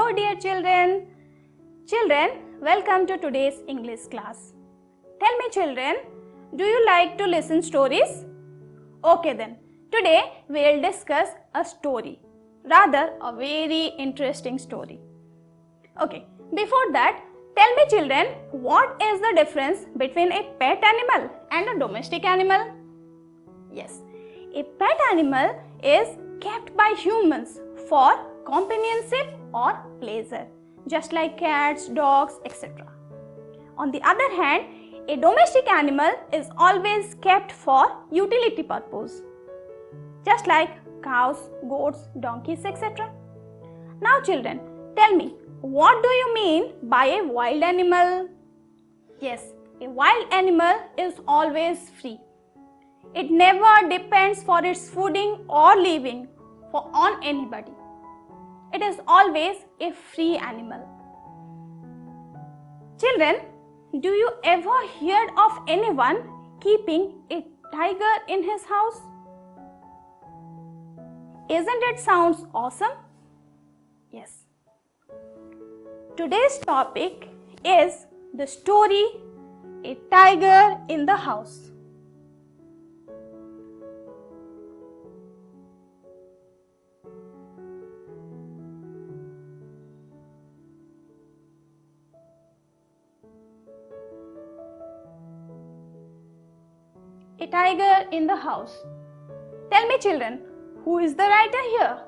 Hello dear children. Children, welcome to today's English class. Tell me children, do you like to listen stories? Okay then, today we will discuss a story, rather a very interesting story. Okay, before that, tell me children, what is the difference between a pet animal and a domestic animal? Yes, a pet animal is kept by humans for companionship or pleasure, just like cats, dogs, etc. On the other hand, a domestic animal is always kept for utility purpose, just like cows, goats, donkeys, etc. Now children, tell me, what do you mean by a wild animal? Yes, a wild animal is always free. It never depends for its fooding or living on anybody. It is always a free animal. Children, do you ever hear of anyone keeping a tiger in his house? Isn't it sounds awesome? Yes. Today's topic is the story A Tiger in the House. A Tiger in the House. Tell me children, who is the writer here?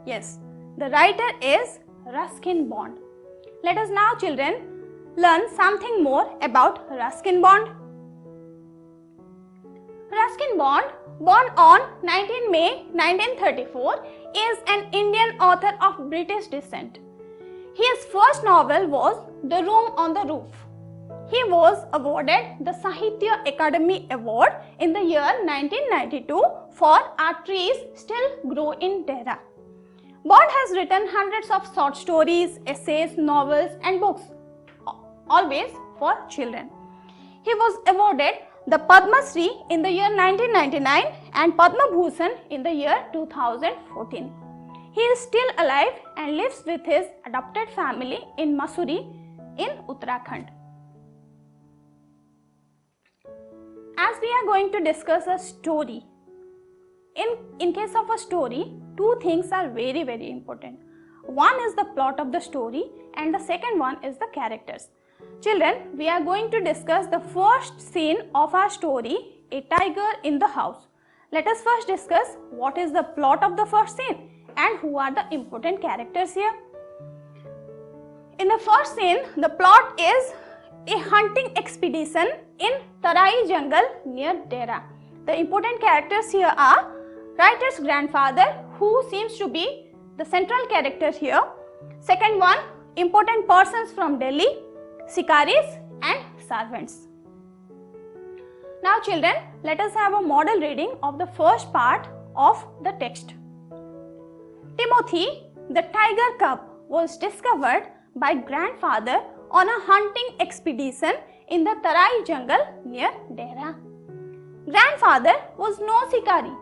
Yes, the writer is Ruskin Bond. Let us now children learn something more about Ruskin Bond. Ruskin Bond, born on 19 May 1934, is an Indian author of British descent. His first novel was The Room on the Roof. He was awarded the Sahitya Akademi Award in the year 1992 for Our Trees Still Grow in Dehra. Bond has written hundreds of short stories, essays, novels and books, always for children. He was awarded the Padma Shri in the year 1999 and Padma Bhushan in the year 2014. He is still alive and lives with his adopted family in Mussoorie in Uttarakhand. As we are going to discuss a story, in case of a story, two things are very important. One is the plot of the story and the second one is the characters. Children, we are going to discuss the first scene of our story, A Tiger in the House. Let us first discuss what is the plot of the first scene and who are the important characters here. In the first scene, the plot is a hunting expedition in Tarai jungle near Dehra. The important characters here are writer's grandfather, who seems to be the central character here. Second one, important persons from Delhi, Sikaris and servants. Now children, let us have a model reading of the first part of the text. Timothy, the tiger cub, was discovered by grandfather on a hunting expedition in the Tarai jungle near Dehra. Grandfather was no Sikari,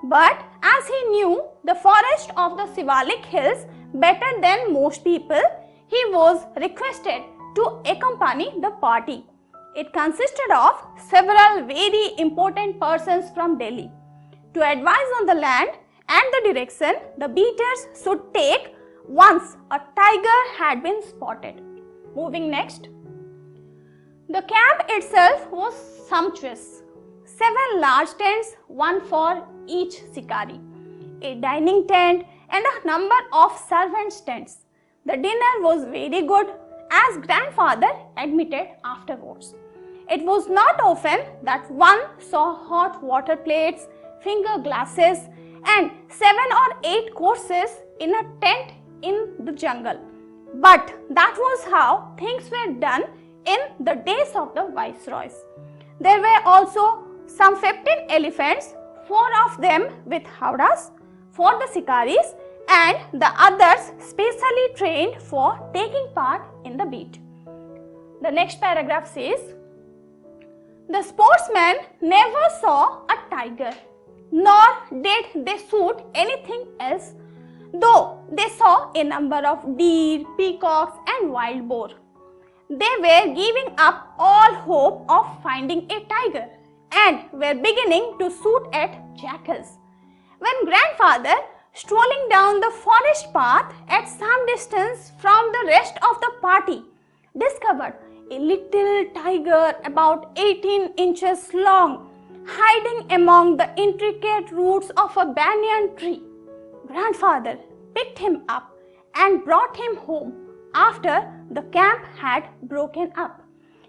but as he knew the forest of the Shivalik hills better than most people, he was requested to accompany the party. It consisted of several very important persons from Delhi. To advise on the land and the direction the beaters should take once a tiger had been spotted. Moving next. The camp itself was sumptuous. 7 large tents, one for each Sikari, a dining tent and a number of servants' tents. The dinner was very good, as grandfather admitted afterwards. It was not often that one saw hot water plates, finger glasses and 7 or 8 courses in a tent in the jungle. But that was how things were done in the days of the viceroys. There were also some 15 elephants, 4 of them with howdahs for the Sikaris and the others specially trained for taking part in the beat. The next paragraph says, the sportsmen never saw a tiger, nor did they shoot anything else. though they saw a number of deer, peacocks and wild boar. They were giving up all hope of finding a tiger and were beginning to shoot at jackals. When grandfather, strolling down the forest path at some distance from the rest of the party, discovered a little tiger about 18 inches long, hiding among the intricate roots of a banyan tree. Grandfather picked him up and brought him home after the camp had broken up.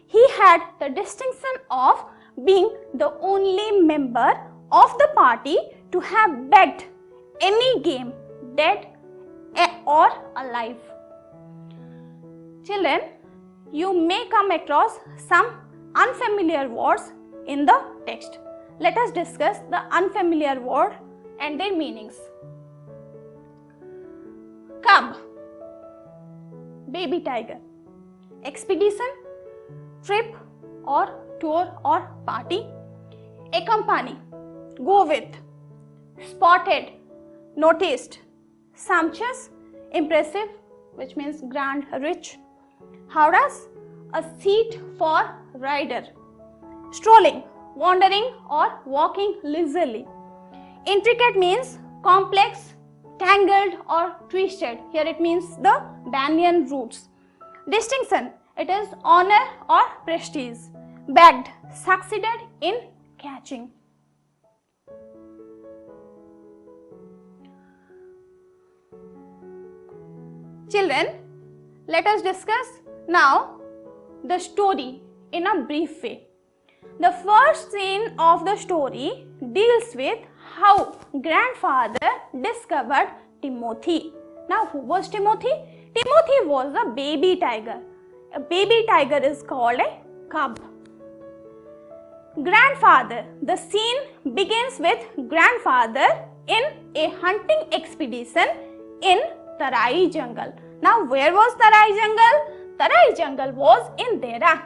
He had the distinction of being the only member of the party to have bagged any game, dead or alive. Children, you may come across some unfamiliar words in the text. Let us discuss the unfamiliar word and their meanings. Cub, baby tiger. Expedition, trip or tour or party. Accompany, go with. Spotted, noticed. Sumptuous, impressive, which means grand, rich. Howdas, a seat for rider. Strolling, wandering or walking leisurely. Intricate means complex, tangled or twisted. Here it means the banyan roots. Distinction, it is honor or prestige. Bagged, succeeded in catching. Children, let us discuss now the story in a brief way. The first scene of the story deals with how grandfather discovered Timothy. Now, who was Timothy? Timothy was a baby tiger. A baby tiger is called a cub. Grandfather. The scene begins with grandfather in a hunting expedition in Tarai jungle. Now, where was Tarai jungle? Tarai jungle was in Dera.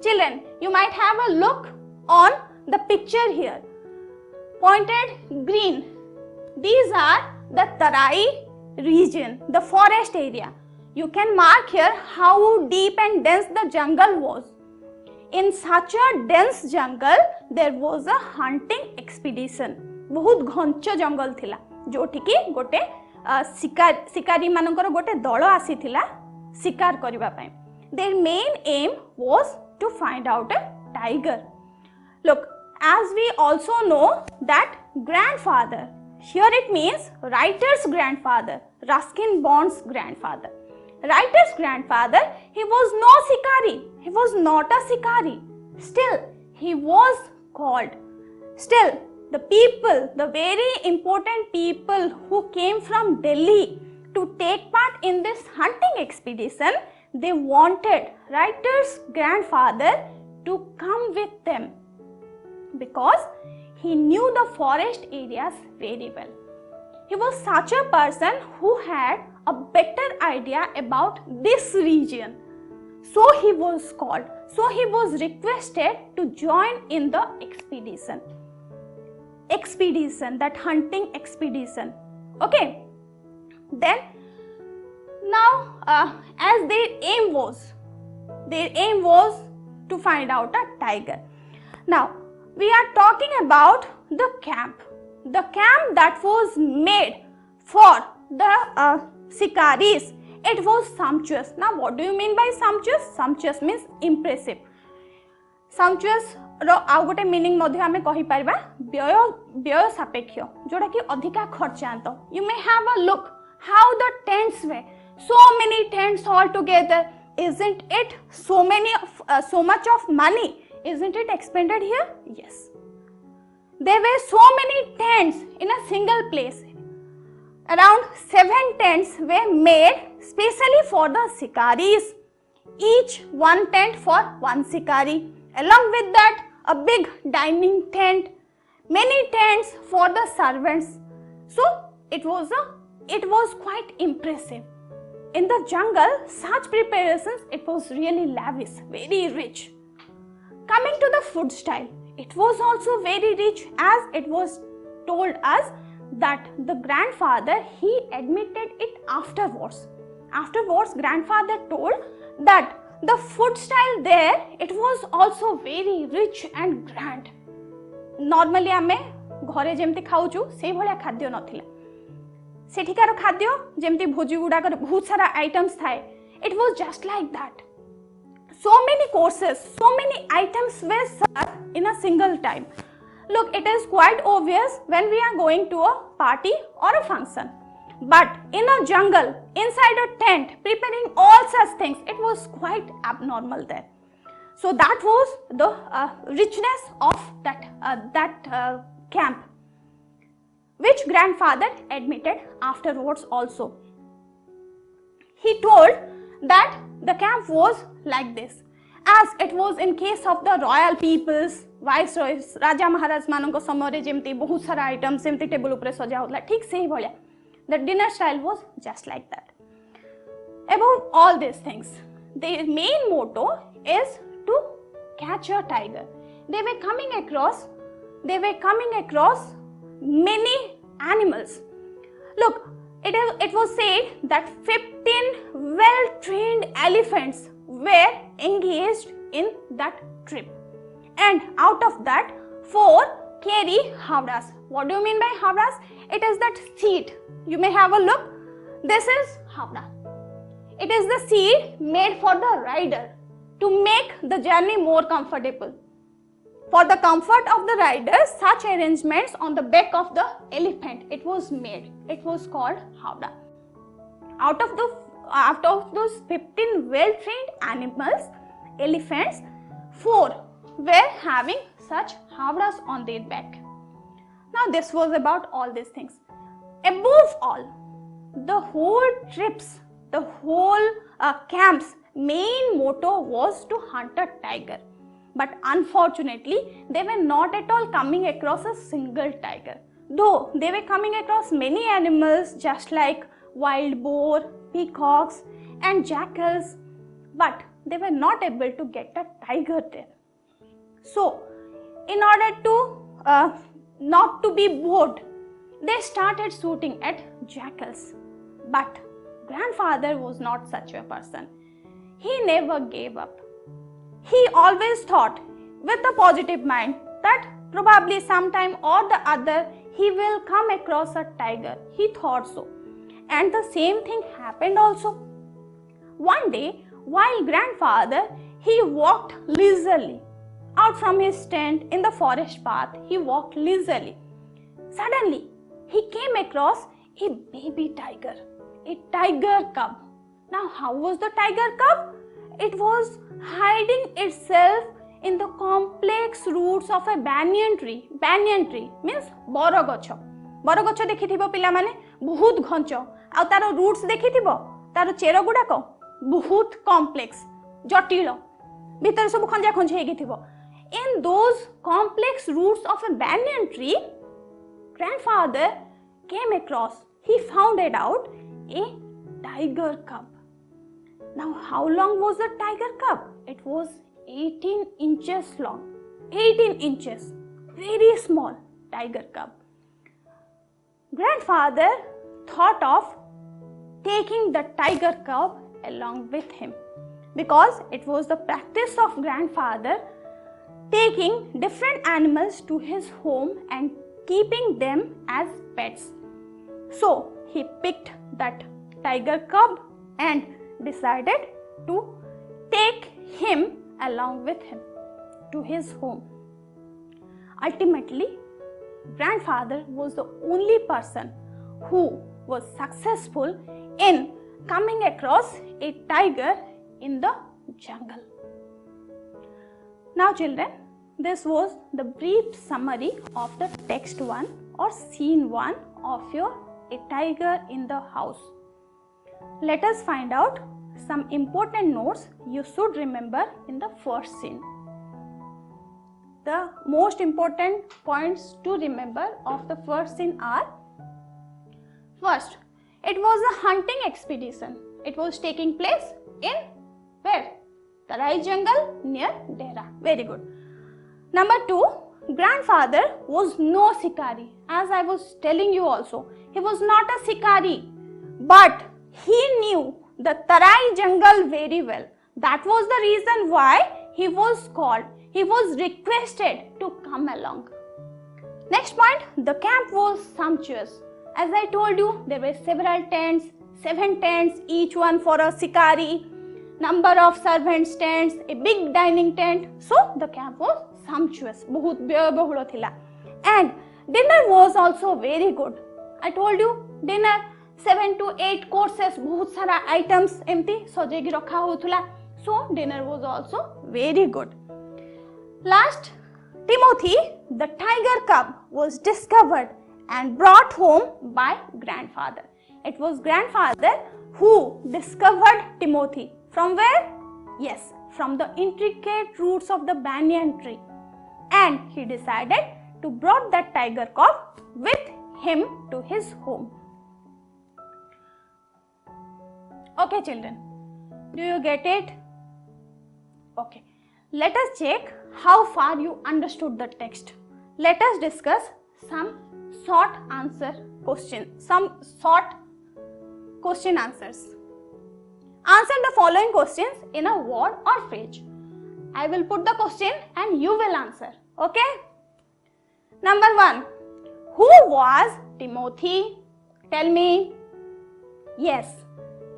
Children, you might have a look on the picture here. Pointed green. These are the Tarai region, the forest area. You can mark here how deep and dense the jungle was. In such a dense jungle, there was a hunting expedition. बहुत घंच जंगल थिला जोठी की गोटे शिकारी मानकर गोटे दल आसी थिला शिकार करबा पई. Their main aim was to find out a tiger. Look, as we also know that grandfather, here it means writer's grandfather, Ruskin Bond's grandfather. Writer's grandfather, he was no shikari, he was not a shikari. Still, he was called. Still, the people, the very important people who came from Delhi to take part in this hunting expedition, they wanted writer's grandfather to come with them because he knew the forest areas very well. He was such a person who had a better idea about this region. So he was called. So he was requested to join in the expedition. That hunting expedition. Okay. Then, now as their aim was to find out a tiger. Now, we are talking about the camp that was made for the shikaris. It was sumptuous. Now, what do you mean by sumptuous? Sumptuous means impressive. Sumptuous रो आउ गोटे meaning मध्ये आमे कहि परबा व्यय सापेक्ष जोटा कि अधिका खर्चांत. You may have a look how the tents were. So many tents all together. Isn't it so much of money? Isn't it expended here? Yes. There were so many tents in a single place. Around 7 tents were made specially for the shikaris. Each one tent for one shikari. Along with that, a big dining tent, many tents for the servants. So it was quite impressive. In the jungle, such preparations, it was really lavish, very rich. Coming to the food style, it was also very rich, as it was told us that the grandfather, he admitted it afterwards. Afterwards, grandfather told that the food style there, it was also very rich and grand. Normally आमे घरे जेमती खाऊचु से भलिया खाद्य नथिला. सेठिकार खाद्य जेमती भोजी गुडाक बहुत सारा items थाए. It was just like that. So many courses, so many items were served in a single time. Look, it is quite obvious when we are going to a party or a function. But in a jungle, inside a tent, preparing all such things, it was quite abnormal there. So that was the richness of that camp, which grandfather admitted afterwards also. He told that the camp was like this, as it was in case of the royal peoples, viceroys, Raja Maharaj manonko samare jemti bahut sara items semti table upre saja hotla, ठीक से ही भलिया. The dinner style was just like that. Above all these things, their main motto is to catch a tiger. They were coming across many animals. Look, it was said that 15 well-trained elephants were engaged in that trip. And out of that, 4 carry havras. What do you mean by havras? It is that seat. You may have a look. This is havra. It is the seat made for the rider to make the journey more comfortable. For the comfort of the rider, such arrangements on the back of the elephant, it was made. It was called havra. Out of those 15 well-trained elephants, 4 were having such havras on their back. Now this was about all these things. Above all, the whole trips, the whole camp's main motto was to hunt a tiger. But unfortunately, they were not at all coming across a single tiger. Though they were coming across many animals just like wild boar, peacocks and jackals, but they were not able to get a tiger there. So, in order to not to be bored, they started shooting at jackals. But grandfather was not such a person. He never gave up. He always thought with a positive mind that probably sometime or the other he will come across a tiger. He thought so. And the same thing happened also. One day, while grandfather, he walked leisurely out from his tent in the forest path. He walked leisurely. Suddenly, he came across a baby tiger, a tiger cub. Now, how was the tiger cub? It was hiding itself in the complex roots of a banyan tree. Banyan tree means borogocho. Borogocho देखिथिबो पिला माने बहुत घंच आ तारो roots देखिथिबो तारो चेरो गुडाको बहुत complex जटिल भीतर सब खंजा खंज हेगिथिबो. In those complex roots of a banyan tree, grandfather came across, he found it out, a tiger cub. Now, how long was the tiger cub? It was 18 inches long. 18 inches. Very small tiger cub. Grandfather thought of taking the tiger cub along with him because it was the practice of grandfather taking different animals to his home and keeping them as pets. So he picked that tiger cub and decided to take him along with him to his home. Ultimately, grandfather was the only person who was successful in coming across a tiger in the jungle. Now children, this was the brief summary of the text 1 or scene 1 of your A Tiger in the House. Let us find out some important notes you should remember in the first scene. The most important points to remember of the first scene are: first, it was a hunting expedition. It was taking place in where? Tarai jungle near Dehra. Very good. Number 2, grandfather was no shikari. As I was telling you also, he was not a shikari, but he knew the Tarai jungle very well. That was the reason why he was called. He was requested to come along. Next point, the camp was sumptuous. As I told you, there were several tents, 7 tents, each one for a shikari, number of servants' tents, a big dining tent. So the camp was sumptuous. बहुत बहुड़ थिला. And dinner was also very good. I told you, dinner 7 to 8 courses, बहुत सारा items एमती सजेगी रखा होथुला. So dinner was also very good. Last, Timothy, the tiger cub, was discovered and brought home by grandfather. It was grandfather who discovered Timothy. From where? Yes, from the intricate roots of the banyan tree. And he decided to brought that tiger cub with him to his home. Okay, children, do you get it? Okay, let us check how far you understood the text. Let us discuss some short answer questions, some short question answers. Answer the following questions in a word or phrase. I will put the question and you will answer. Okay? Number 1. Who was Timothy? Tell me. Yes,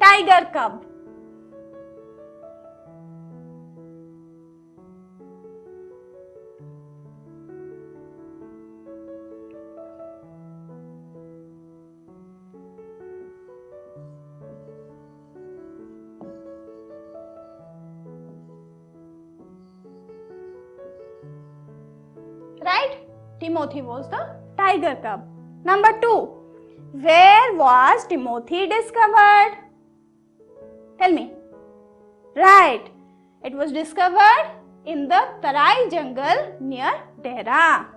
tiger cub. Right? Timothy was the tiger cub. Number 2. Where was Timothy discovered? Tell me. Right. It was discovered in the Tarai jungle near Dehra.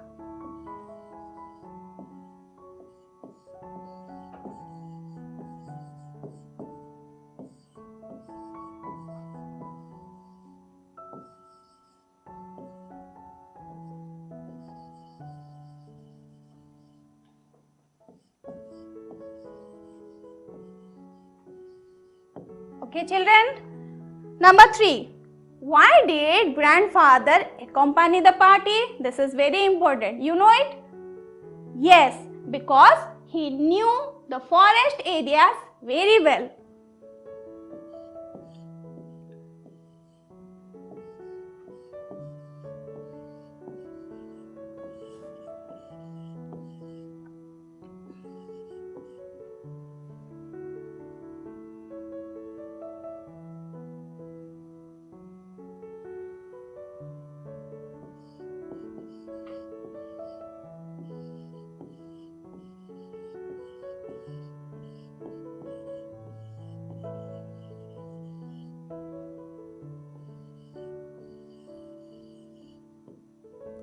Okay, children. Number 3. Why did grandfather accompany the party? This is very important. You know it? Yes, because he knew the forest areas very well.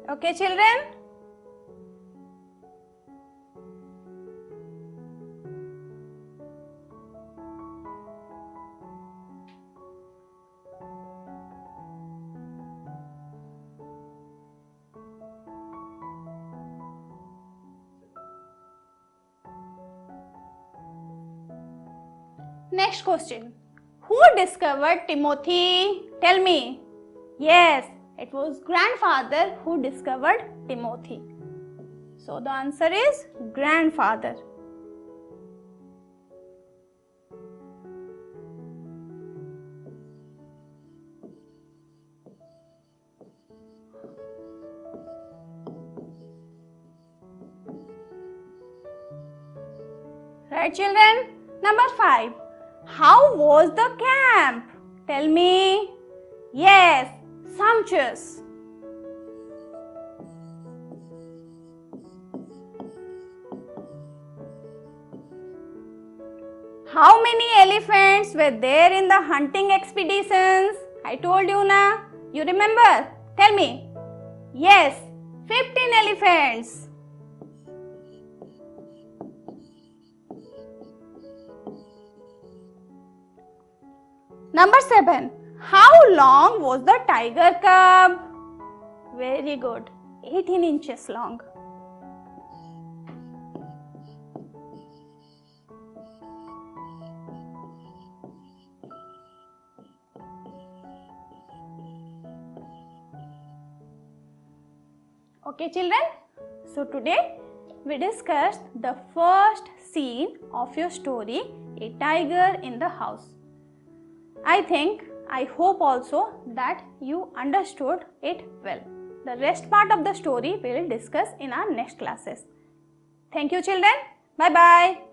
Okay, children? Next question. Who discovered Timothy? Tell me. Yes, it was grandfather who discovered Timothy. So the answer is grandfather. Right, children? Number 5. How was the camp? Tell me. Yes, sumptuous. How many elephants were there in the hunting expeditions? I told you na. You remember? Tell me. Yes, 15 elephants. Number 7. How long was the tiger cub? Very good. 18 inches long. Okay children, so today we discussed the first scene of your story, A Tiger in the House. I hope also that you understood it well. The rest part of the story we will discuss in our next classes. Thank you children. Bye bye.